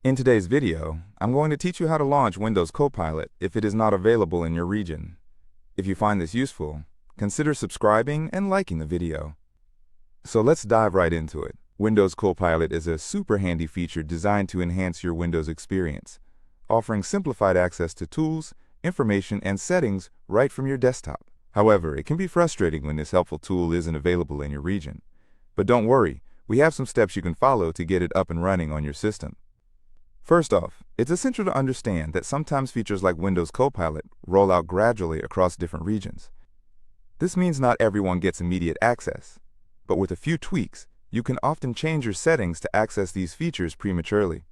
In today's video, I'm going to teach you how to launch Windows Copilot if it is not available in your region. If you find this useful, consider subscribing and liking the video. So let's dive right into it. Windows Copilot is a super handy feature designed to enhance your Windows experience, offering simplified access to tools, information, and settings right from your desktop. However, it can be frustrating when this helpful tool isn't available in your region. But don't worry, we have some steps you can follow to get it up and running on your system. First off, it's essential to understand that sometimes features like Windows Copilot roll out gradually across different regions. This means not everyone gets immediate access, but with a few tweaks, you can often change your settings to access these features prematurely.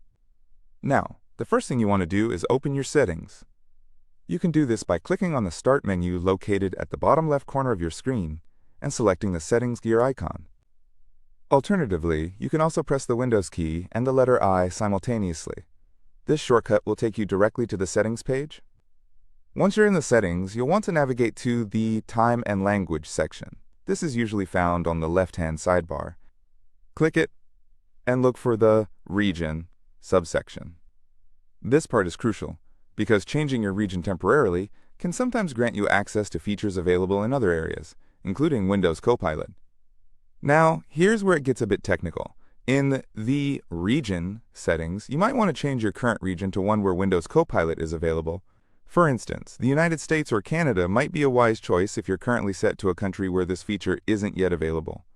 Now, the first thing you want to do is open your settings. You can do this by clicking on the Start menu located at the bottom left corner of your screen and selecting the Settings gear icon. Alternatively, you can also press the Windows key and the letter I simultaneously. This shortcut will take you directly to the Settings page. Once you're in the settings, you'll want to navigate to the Time and Language section. This is usually found on the left-hand sidebar. Click it and look for the Region subsection. This part is crucial because changing your region temporarily can sometimes grant you access to features available in other areas, including Windows Copilot. Now, here's where it gets a bit technical. In the Region settings, you might want to change your current region to one where Windows Copilot is available. For instance, the United States or Canada might be a wise choice if you're currently set to a country where this feature isn't yet available.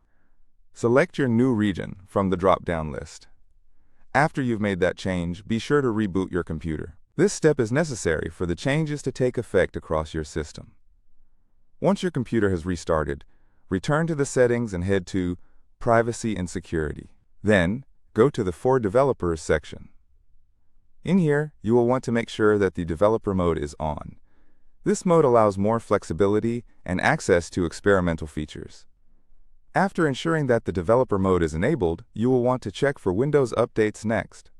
Select your new region from the drop-down list. After you've made that change, be sure to reboot your computer. This step is necessary for the changes to take effect across your system. Once your computer has restarted, return to the settings and head to Privacy and Security. Then, go to the For Developers section. In here, you will want to make sure that the developer mode is on. This mode allows more flexibility and access to experimental features. After ensuring that the developer mode is enabled, you will want to check for Windows updates next.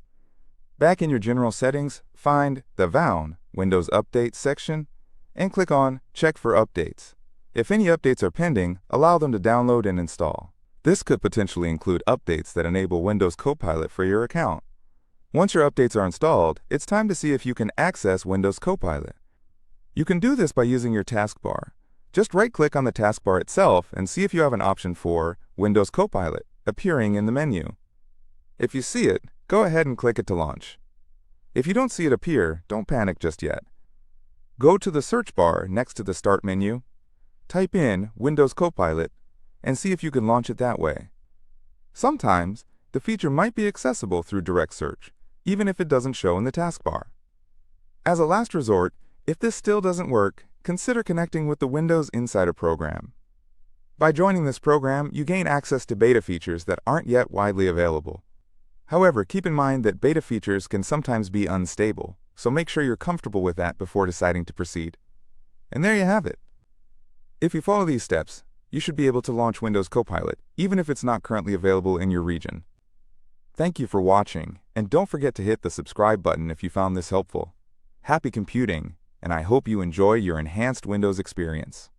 Back in your general settings, find the Windows Updates section and click on Check for Updates. If any updates are pending, allow them to download and install. This could potentially include updates that enable Windows Copilot for your account. Once your updates are installed, it's time to see if you can access Windows Copilot. You can do this by using your taskbar. Just right-click on the taskbar itself and see if you have an option for Windows Copilot appearing in the menu. If you see it, go ahead and click it to launch. If you don't see it appear, don't panic just yet. Go to the search bar next to the Start menu, type in Windows Copilot, and see if you can launch it that way. Sometimes, the feature might be accessible through direct search, even if it doesn't show in the taskbar. As a last resort, if this still doesn't work, consider connecting with the Windows Insider program. By joining this program, you gain access to beta features that aren't yet widely available. However, keep in mind that beta features can sometimes be unstable, so make sure you're comfortable with that before deciding to proceed. And there you have it. If you follow these steps, you should be able to launch Windows Copilot, even if it's not currently available in your region. Thank you for watching, and don't forget to hit the subscribe button if you found this helpful. Happy computing, and I hope you enjoy your enhanced Windows experience.